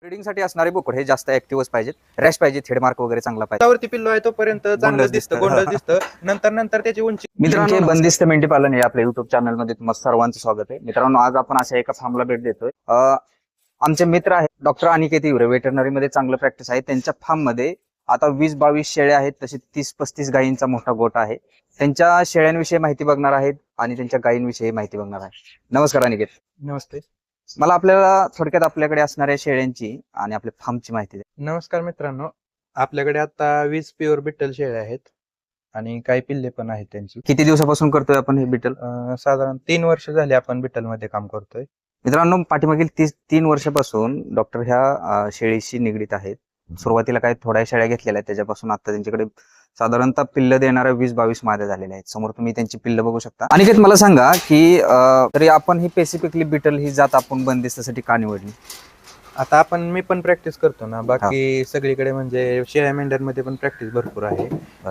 ब्रीडिंगसाठी असणारे बोकड हे जास्त ऍक्टिव्हच पाहिजेत, रॅश पाहिजे, थेडमार्क वगैरे चांगला पाहिजे. त्यावरती पिल्लो आहे तोपर्यंत चांगलं गोंडस दिसतं, दिसतं. गोंडस दिसतं. नंतर नंतर त्याची उंची. मित्रांनो, बंदिस्त मेंढी पालन हे आपल्या युट्यूब चॅनल मध्ये तुम्हाला सर्वांचं स्वागत आहे. मित्रांनो, आज आपण अशा एका फार्मला भेट देतोय. आमचे मित्र आहेत डॉक्टर अनिकेत हिवरे, वेटरनरी मध्ये चांगलं प्रॅक्टिस आहे. त्यांच्या फार्म मध्ये आता 20-22 शेळ्या आहेत, तसे 30-35 गायींचा मोठा गोट आहे. त्यांच्या शेळ्यांविषयी माहिती बघणार आहेत आणि त्यांच्या गायींविषयी माहिती बघणार आहे. नमस्कार अनिकेत. नमस्ते. मला आपल्याला थोडक्यात आपल्याकडे असणाऱ्या शेळ्यांची आणि आपल्या फार्मची माहिती द्या. नमस्कार मित्रांनो, आपल्याकडे आता 20 प्युअर बिट्टल शेळ्या आहेत आणि काही पिल्ले पण आहेत त्यांची. किती दिवसापासून करतोय आपण हे बिटल? साधारण 3 वर्ष झाली आपण बिट्टल मध्ये काम करतोय. मित्रांनो, पाठीमागील 3 वर्षापासून डॉक्टर ह्या शेळीशी निगडीत आहेत. सुरुवातीला काही थोड्या शेळ्या घेतलेल्या आहेत, त्याच्यापासून आता त्यांच्याकडे साधारणतः पिल्ल देणाऱ्या 20-22 माद्या झालेल्या आहेत. समोर तुम्ही त्यांची पिल्ल बघू शकता. अनिकेत, मला सांगा की तरी आपण ही स्पेसिफिकली बिटल ही जात आपण बंदिस्तासाठी का निवडली? आता मी पण प्रॅक्टिस करतो ना, बाकी सगळीकडे म्हणजे शेळ्या मेंढ्यांमध्ये पण प्रॅक्टिस भरपूर आहे.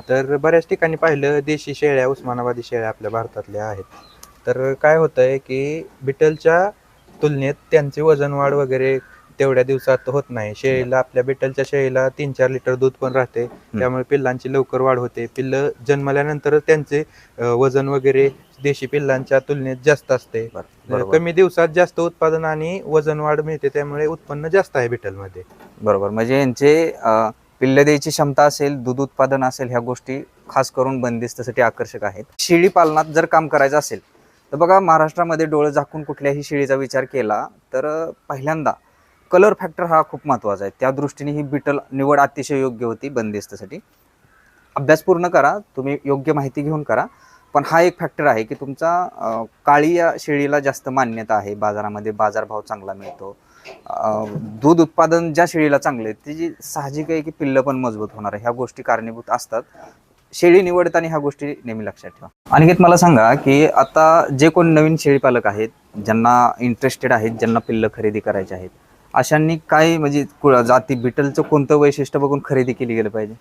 तर बऱ्याच ठिकाणी पाहिलं देशी शेळ्या, उस्मानाबादी शेळ्या आपल्या भारतातल्या आहेत. तर काय होतंय की बिटलच्या तुलनेत त्यांचे वजन वाढ वगैरे तेवढ्या दिवसात होत नाही. शेळीला, आपल्या बिटलच्या शेळीला 3-4 लिटर दूध पण राहते, त्यामुळे पिल्लांची लवकर वाढ होते. पिल्ल जन्मल्यानंतर त्यांचे वजन वगैरे देशी पिल्लांच्या तुलनेत जास्त असते. कमी दिवसात जास्त उत्पादन आणि वजन वाढ मिळते, त्यामुळे उत्पन्न जास्त आहे बिटलमध्ये. बरोबर, म्हणजे यांचे पिल्ल द्यायची क्षमता असेल, दूध उत्पादन असेल, ह्या गोष्टी खास करून बंदिस्तासाठी आकर्षक आहेत. शेळी पालनात जर काम करायचं असेल तर बघा, महाराष्ट्रामध्ये डोळे झाकून कुठल्याही शेळीचा विचार केला तर पहिल्यांदा कलर फॅक्टर हा खूप महत्वाचा आहे. त्या दृष्टीने ही बिटल निवड अतिशय योग्य होती बंदिस्तासाठी. अभ्यास पूर्ण करा, तुम्ही योग्य माहिती घेऊन करा. पण हा एक फॅक्टर आहे की तुमचा काळी या शेळीला जास्त मान्यता आहे, बाजारामध्ये बाजारभाव चांगला मिळतो. दूध उत्पादन ज्या शेळीला चांगले त्याची साहजिक आहे की पिल्ल पण मजबूत होणार आहे. ह्या गोष्टी कारणीभूत असतात. शेळी निवडताना ह्या गोष्टी नेहमी लक्षात ठेवा. अनिकेत, मला सांगा की आता जे कोण नवीन शेळी पालक आहेत, ज्यांना इंटरेस्टेड आहेत, ज्यांना पिल्ल खरेदी करायचे आहेत, अशांनी काय म्हणजे जाती बिटलचं कोणतं वैशिष्ट्य बघून खरेदी केली गेलं पाहिजे?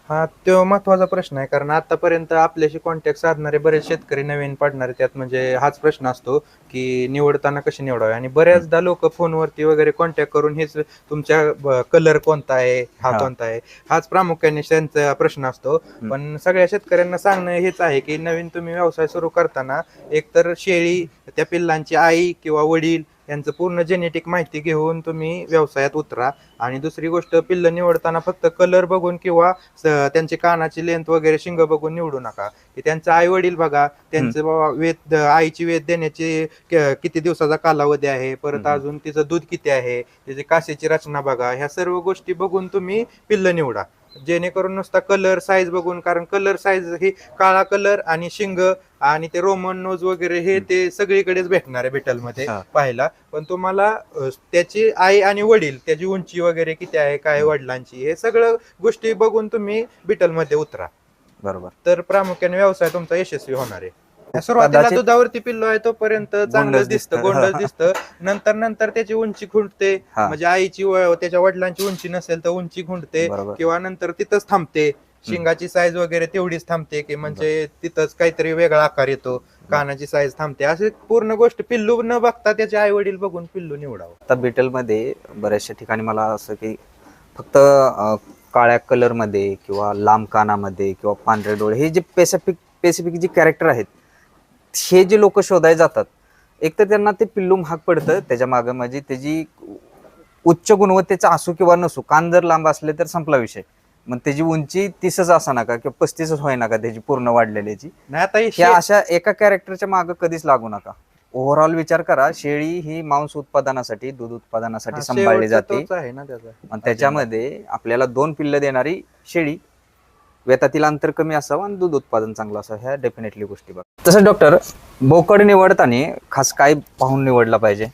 हा, तो महत्वाचा प्रश्न आहे, कारण आतापर्यंत आपल्याशी कॉन्टॅक्ट साधणारे बरेच शेतकरी नवीन पडणारे, त्यात म्हणजे हाच प्रश्न असतो की निवडताना कशी निवडावे. आणि बऱ्याचदा लोक फोनवरती वगैरे कॉन्टॅक्ट करून हेच तुमच्या कलर कोणता आहे, हा कोणता आहे, हाच प्रामुख्याने त्यांचा प्रश्न असतो. पण सगळ्या शेतकऱ्यांना सांगणं हेच आहे की नवीन तुम्ही व्यवसाय सुरू करताना एकतर शेळी, त्या पिल्लांची आई किंवा वडील यांचं पूर्ण जेनेटिक माहिती घेऊन तुम्ही व्यवसायात उतरा. आणि दुसरी गोष्ट, पिल्ल निवडताना फक्त कलर बघून किंवा त्यांची कानाची लेंथ वगैरे, शिंग बघून निवडू नका. की त्यांचं आई वडील बघा, त्यांचं बाबा वेद, आईची वेद देण्याची किती दिवसाचा कालावधी आहे, परत अजून तिचं दूध किती आहे, त्याची कासेची रचना बघा. ह्या सर्व गोष्टी बघून तुम्ही पिल्ल निवडा, जेणेकरून नुसता कलर साईज बघून. कारण कलर साईज ही काळा कलर आणि शिंग आणि ते रोमन नोज वगैरे हे ते सगळीकडेच भेटणार आहे बिटलमध्ये पाहायला. पण तुम्हाला त्याची आई आणि वडील, त्याची उंची वगैरे किती आहे, काय वडिलांची, हे सगळं गोष्टी बघून तुम्ही बिटलमध्ये उतरा. बरोबर, तर प्रामुख्याने व्यवसाय तुमचा यशस्वी होणार आहे. सुरुवातीला दुधावरती पिल्लो आहे तोपर्यंत चांगलं दिसतं, गोंडस दिसतं. नंतर नंतर त्याची उंची खुंटते, म्हणजे आईची त्याच्या वडिलांची उंची नसेल तर उंची खुंटते, किंवा नंतर तिथंच थांबते. शिंगाची साईज वगैरे तेवढीच थांबते, की म्हणजे तिथंच काहीतरी वेगळा आकार येतो, कानाची साईज थांबते. असे पूर्ण गोष्ट पिल्लू न बघता त्याचे आई वडील बघून पिल्लू निवडावं. आता बिटल मध्ये बऱ्याचशा ठिकाणी मला असं की फक्त काळ्या कलर मध्ये किंवा लांब कानामध्ये किंवा पांढरे डोळे, हे जे स्पेसिफिक जे कॅरेक्टर आहेत, हे जे लोक शोधायला जातात, एक तर त्यांना ते पिल्लू महाग पडतं. त्याच्या मागे म्हणजे त्याची उच्च गुणवत्तेचा असू किंवा नसू, कान जर लांब असले तर संपला विषय. मग त्याची उंची 30च असा नका किंवा 35च होई नका त्याची पूर्ण वाढलेल्याची. ह्या अशा एका कॅरेक्टरच्या मागे कधीच लागू नका. ओव्हरऑल विचार करा. शेळी ही मांस उत्पादनासाठी, दूध उत्पादनासाठी सांभाळली जाते. आणि त्याच्यामध्ये आपल्याला 2 पिल्ल देणारी शेळी, वेतातील अंतर कमी असावं आणि दूध उत्पादन चांगलं असावं, ह्या डेफिनेटली गोष्टी बघा. तसं डॉक्टर, बोकड निवडताना खास काय पाहून निवडला पाहिजे?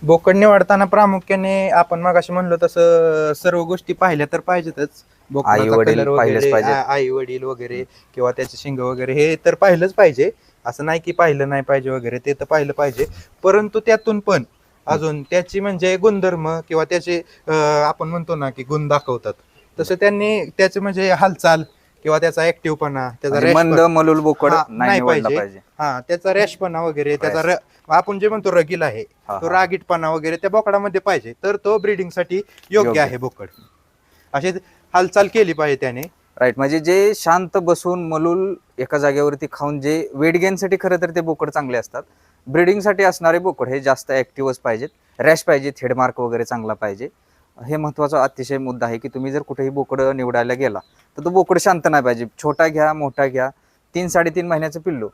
बोकड निवडताना प्रामुख्याने आपण मगाशी म्हणलो तसं सर्व गोष्टी पाहिल्या तर पाहिजेतच. आई वडील पाहिलेच पाहिजे, आई वडील वगैरे किंवा त्याचे शिंग वगैरे हे तर पाहिलंच पाहिजे. असं नाही की पाहिलं नाही पाहिजे वगैरे, ते तर पाहिलं पाहिजे. परंतु त्यातून पण अजून त्याची म्हणजे गुणधर्म किंवा त्याचे आपण म्हणतो ना की गुण दाखवतात, तसं त्यांनी त्याचे म्हणजे हालचाल किंवा त्याचा ऍक्टिव्हपणा, त्याचा म्हणजे मंद रॅशपणा मलूल बोकड हा, नाही नाही निवडला पाहिजे. पाहिजे. हा, त्याचा रॅशपणा वगैरे, त्याचा आपण जे म्हणतो रगील आहे, हा, तो हा. रागीटपणा वगैरे त्या बोकडामध्ये पाहिजे, तर तो ब्रीडिंग साठी योग्य आहे बोकड. अशी हालचाल केली पाहिजे त्याने. राईट, म्हणजे जे शांत बसून मलूल एका जागेवरती खाऊन जे वेट गेन साठी खरं तर ते बोकड चांगले असतात. ब्रीडिंग साठी असणारे बोकड हे जास्त ऍक्टिव्हच पाहिजेत, रॅश पाहिजे, थेडमार्क वगैरे चांगला पाहिजे. हे महत्वाचा अतिशय मुद्दा आहे की तुम्ही जर कुठेही बोकड निवडायला गेला तर तो बोकड शांत नाही पाहिजे. छोटा घ्या, मोठा घ्या, 3-3.5 महिन्याचं पिल्लू,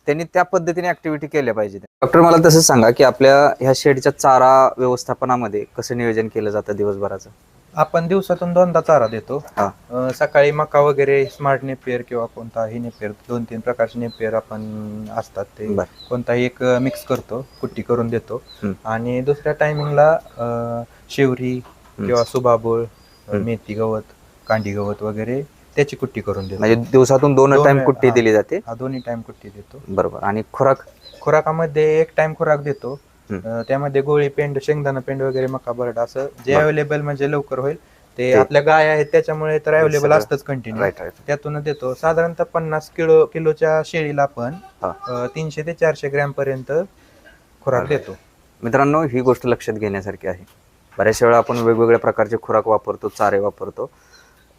त्यांनी त्या पद्धतीने ऍक्टिव्हिटी केल्या पाहिजे. डॉक्टर, मला तसंच सांगा की आपल्या ह्या शेडच्या चारा व्यवस्थापनामध्ये कसं नियोजन केलं जातं दिवसभराचं? आपण दिवसातून 2दा चारा देतो. हा. सकाळी मका वगैरे, स्मार्ट नेपियर किंवा कोणताही नेपियर, 2-3 प्रकारचे नेपियर आपण असतात ते बर. कोणताही एक मिक्स करतो, कुट्टी करून देतो. हम्म. आणि दुसऱ्या टायमिंगला शेवरी किंवा सुबाबूळ, मेथी गवत, कांडी गवत वगैरे त्याची कुट्टी करून देतो. म्हणजे दिवसातून 2 टाइम कुट्टी दिली जाते? हा, 2 टाइम कुट्टी देतो. बरोबर. आणि खुराकामध्ये 1 टाइम खुराक देतो. त्यामध्ये गोळी पेंड, शेंगदाणा पेंड वगैरे, मका बरड, असं जे अवेलेबल म्हणजे लवकर होईल ते. आपल्या गाय आहेत त्याच्यामुळे तर अवेलेबल असतंच कंटिन्यू, त्यातूनच देतो. साधारणतः 50 किलोच्या शेळीला आपण 300 ते 400 ग्रॅम पर्यंत खुराक देतो. मित्रांनो, ही गोष्ट लक्षात घेण्यासारखी आहे. बऱ्याचशा वेळा आपण वेगवेगळ्या प्रकारचे खुराक वापरतो, चारे वापरतो,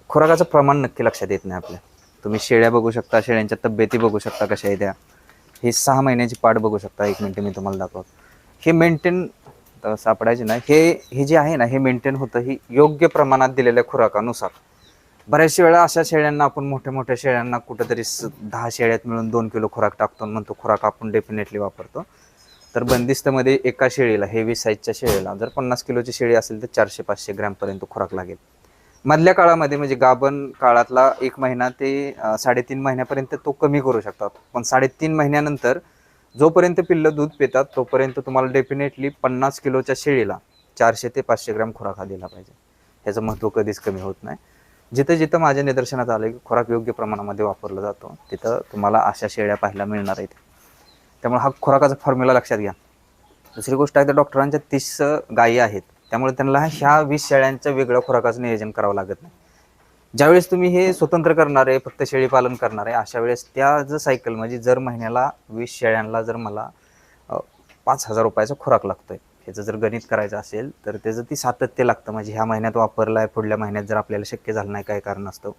खुराकाचं प्रमाण नक्की लक्षात येत नाही आपल्या. तुम्ही शेळ्या बघू शकता, शेळ्यांच्या तब्येती बघू शकता कशा आहे त्या. ही 6 महिन्याची पाठ बघू शकता. 1 मिनिट मी तुम्हाला दाखवतो. हे मेंटेन सापडायचे ना, हे जे आहे ना, हे मेंटेन होतं ही योग्य प्रमाणात दिलेल्या खुराकानुसार. बऱ्याचशा वेळा अशा शेळ्यांना आपण, मोठ्या मोठ्या शेळ्यांना कुठेतरी 10 शेळ्यात मिळून 2 किलो खुराक टाकतो, म्हणतो खुराक आपण डेफिनेटली वापरतो. तर बंदिस्तमध्ये एका शेळीला, हेवी साईजच्या शेळीला, जर 50 किलोची शेळी असेल तर 400-500 ग्रॅम पर्यंत खुराक लागेल. मधल्या काळामध्ये म्हणजे गाभण काळातला 1 महिना ते 3.5 महिन्यापर्यंत तो कमी करू शकतात. पण 3.5 महिन्यानंतर जोपर्यंत पिल्लं दूध पितात तोपर्यंत तुम्हाला डेफिनेटली 50 किलोच्या शेळीला 400 ते 500 ग्रॅम खुराक हा दिला पाहिजे. त्याचं महत्त्व कधीच कमी होत नाही. जिथं जिथं माझ्या निदर्शनात आलं की खुराक योग्य प्रमाणामध्ये वापरला जातो तिथं तुम्हाला अशा शेळ्या पाहायला मिळणार आहेत. त्यामुळे हा खुराकाचा फॉर्म्युला लक्षात घ्या. दुसरी गोष्ट आहे तर डॉक्टरांच्या 30 गायी आहेत, त्यामुळे त्यांना ह्या 20 शेळ्यांच्या वेगळ्या खुराकाचं नियोजन करावं लागत नाही. ज्यावेळेस तुम्ही हे स्वतंत्र करणार आहे, फक्त शेळी पालन करणार आहे, अशा वेळेस त्या जर सायकल म्हणजे जर महिन्याला 20 शेळ्यांना जर मला 5,000 रुपयाचा खुराक लागतोय, ह्याचं जर गणित करायचं असेल तर त्याचं ती सातत्य लागतं. म्हणजे ह्या महिन्यात वापरला आहे, पुढल्या महिन्यात जर आपल्याला शक्य झालं नाही काय कारण असतं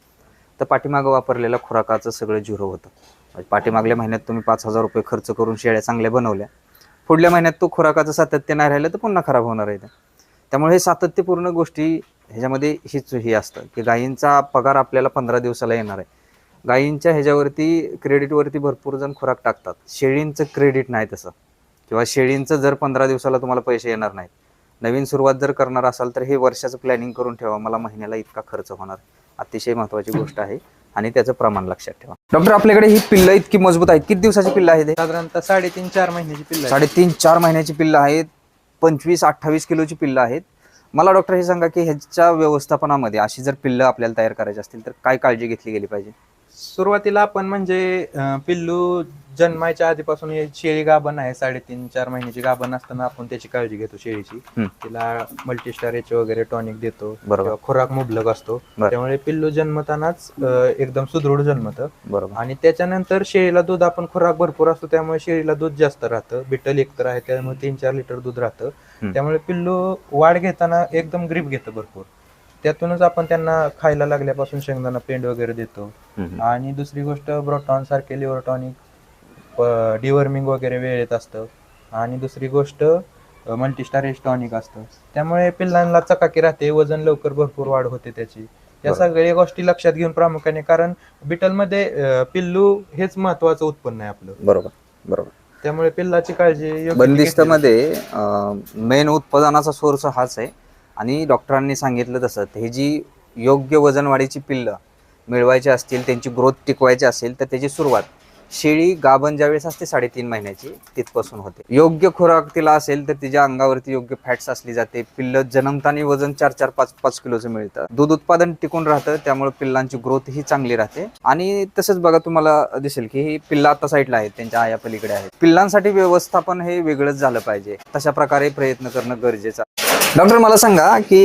तर पाठीमागं वापरलेल्या खुराकाचं सगळं झिरो होतं. म्हणजे पाठीमागल्या महिन्यात तुम्ही 5,000 रुपये खर्च करून शेळ्या चांगल्या बनवल्या, पुढल्या महिन्यात तो खुराकाचं सातत्य नाही राहिलं तर पुन्हा खराब होणार आहे. त्यामुळे हे सातत्यपूर्ण गोष्टी ह्याच्यामध्ये ही असतं की गायींचा पगार आपल्याला 15 दिवसाला येणार आहे. गायींच्या ह्याच्यावरती क्रेडिटवरती भरपूर जण खुराक टाकतात, शेळींचं क्रेडिट नाही तसं, किंवा शेळींचं जर 15 दिवसाला तुम्हाला पैसे येणार नाहीत. नवीन सुरुवात जर करणार असाल तर हे वर्षाचं प्लॅनिंग करून ठेवा, मला महिन्याला इतका खर्च होणार. अतिशय महत्त्वाची गोष्ट आहे आणि त्याचं प्रमाण लक्षात ठेवा. डॉक्टर, आपल्याकडे ही पिल्लं इतकी मजबूत आहेत, किती दिवसाची पिल्लं आहेत? साधारणतः 3.5-4 महिन्याची पिल्लं. 3.5-4 महिन्याची पिल्लं आहेत, 25-28 किलोची पिल्लं आहेत. मला डॉक्टर हे सांगा की ह्याच्या व्यवस्थापनामध्ये अशी जर पिल्लं आपल्याला तयार करायची असतील तर काय काळजी घेतली गेली पाहिजे? सुरुवातीला आपण म्हणजे पिल्लू जन्मायच्या आधीपासून शेळी गाभण आहे, 3.5-4 महिन्याची गाभण असताना आपण त्याची काळजी घेतो शेळीची. तिला मल्टीस्टार वगैरे टॉनिक देतो, खुराक मुबलक असतो, त्यामुळे पिल्लू जन्मतानाच एकदम सुदृढ जन्मतं. बरोबर. आणि त्याच्यानंतर शेळीला दूध आपण खुराक भरपूर असतो त्यामुळे शेळीला दूध जास्त राहतं, बिटल एकतर आहे त्यामुळे 3-4 लिटर दूध राहतं. त्यामुळे पिल्लू वाढ घेताना एकदम ग्रीप घेतं भरपूर. त्यातूनच आपण त्यांना खायला लागल्यापासून शेंगदाणा पेंड वगैरे देतो. आणि दुसरी गोष्ट ब्रोटॉन सारखे लिव्हर टॉनिक, डिवर्मिंग वगैरे वेळेत असतं. आणि दुसरी गोष्ट मल्टीस्टार टॉनिक असतं, त्यामुळे पिल्लांना चकाकी राहते, वजन लवकर भरपूर वाढ होते त्याची. या सगळ्या गोष्टी लक्षात घेऊन प्रामुख्याने, कारण बिटलमध्ये पिल्लू हेच महत्वाचं उत्पन्न आहे आपलं. बरोबर बरोबर. त्यामुळे पिल्लाची काळजी बंदिस्तमध्ये मेन उत्पादनाचा सोर्स हाच आहे. आणि डॉक्टरांनी सांगितलं तसं हे जी योग्य वजनवाढीची पिल्लं मिळवायची असतील, त्यांची ग्रोथ टिकवायची असेल तर त्याची सुरुवात शेळी गाभण ज्यावेळेस असते 3.5 महिन्याची तिथपासून होते. योग्य खुराक तिला असेल तर तिच्या अंगावरती योग्य फॅट्स असली जाते. पिल्लं जन्मताना वजन 4-5 किलोचं मिळतं. दूध उत्पादन टिकून राहतं, त्यामुळे पिल्लांची ग्रोथ ही चांगली राहते. आणि तसंच बघा तुम्हाला दिसेल की ही पिल्लं आता साईडला आहेत, त्यांच्या आया पलीकडे आहेत. पिल्लांसाठी व्यवस्थापन हे वेगळंच झालं पाहिजे, तशा प्रकारे प्रयत्न करणं गरजेचं आहे. डॉक्टर मला सांगा की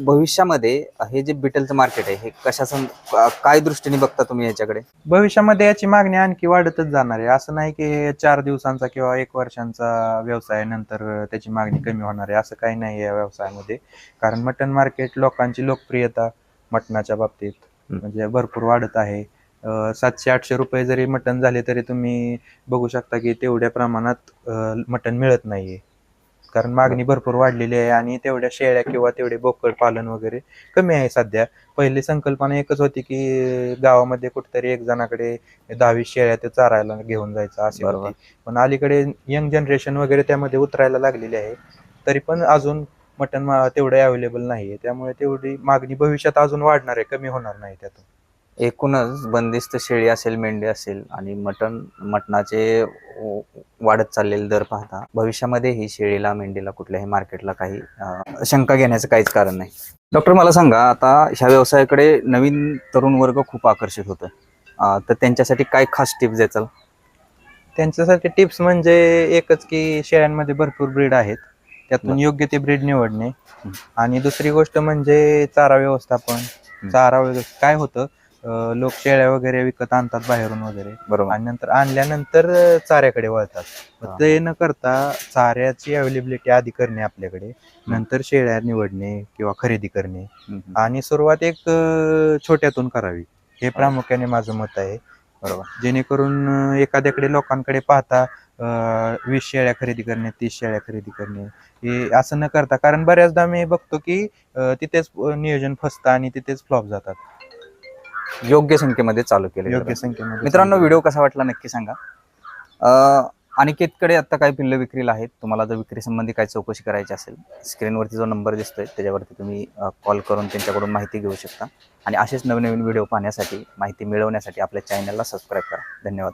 भविष्यामध्ये हे जे बिटलचं मार्केट आहे हे कशाचं काय दृष्टीने बघता तुम्ही याच्याकडे? भविष्यामध्ये याची मागणी आणखी वाढतच जाणार आहे. असं नाही की हे 4 दिवसांचा किंवा 1 वर्षांचा व्यवसाय आहे, नंतर त्याची मागणी कमी होणार आहे, असं काही नाही या व्यवसायामध्ये. कारण मटण मार्केट, लोकांची लोकप्रियता मटणाच्या बाबतीत म्हणजे भरपूर वाढत आहे. 700-800 रुपये जरी मटण झाले तरी तुम्ही बघू शकता की तेवढ्या प्रमाणात मटण मिळत नाहीये. कारण मागणी भरपूर वाढलेली आहे आणि तेवढ्या शेळ्या किंवा तेवढे बोकड पालन वगैरे कमी आहे सध्या. पहिली संकल्पना एकच होती की गावामध्ये कुठेतरी एक जणाकडे 10-20 शेळ्या ते चारायला घेऊन जायचं अशी बरोबर. होती. पण अलीकडे यंग जनरेशन वगैरे त्यामध्ये उतरायला लागलेली आहे. तरी पण अजून मटण तेवढं अवेलेबल नाहीये. त्यामुळे तेवढी मागणी भविष्यात अजून वाढणार आहे, कमी होणार नाही त्यातून. एकूणच बंदिस्त शेळी असेल, मेंढी असेल आणि मटणाचे वाढत चाललेले दर पाहता भविष्यामध्ये ही शेळीला, मेंढीला कुठल्याही मार्केटला काही शंका घेण्याचं काहीच कारण नाही. डॉक्टर मला सांगा, आता ह्या व्यवसायाकडे नवीन तरुण वर्ग खूप आकर्षित होतोय, तर त्यांच्यासाठी काय खास टिप्स द्याल? त्यांच्यासाठी टिप्स म्हणजे एकच की शेळ्यांमध्ये भरपूर ब्रीड आहेत. त्यातून बरं. योग्य ते ब्रीड निवडणे. हं. आणि दुसरी गोष्ट म्हणजे चारा व्यवस्थापन. चारा वगैरे काय होतं, लोक शेळ्या वगैरे विकत आणतात बाहेरून वगैरे बरोबर. आणि नंतर आणल्यानंतर चाऱ्याकडे वळतात. हा. ते न करता चाऱ्याची अवेलेबिलिटी आधी करणे आपल्याकडे, नंतर शेळ्या निवडणे किंवा खरेदी करणे आणि सुरुवात एक छोट्यातून करावी, हे प्रामुख्याने माझं मत आहे. बरोबर. जेणेकरून एखाद्याकडे लोकांकडे पाहता 20 शेळ्या खरेदी करणे, 30 शेळ्या खरेदी करणे, हे असं न करता, कारण बऱ्याचदा मी बघतो की तिथेच नियोजन फसतं आणि तिथेच फ्लॉप जातात. योग्य संख्येमध्ये चालू केले. योग्य संख्येमध्ये मित्रांनो, चालू व्हिडिओ कसा वाटला नक्की सांगा. अनिकेतकडे आता काही पिल्लं विक्रीला आहेत. तुम्हाला जर विक्री संबंधी काही चौकशी करायची असेल, स्क्रीनवरती जो नंबर दिसतोय त्याच्यावरती तुम्ही कॉल करून त्यांच्याकडून माहिती घेऊ शकता. आणि असेच नवीन नवीन व्हिडिओ पाहण्यासाठी, माहिती मिळवण्यासाठी आपल्या चॅनलला सबस्क्राईब करा. धन्यवाद.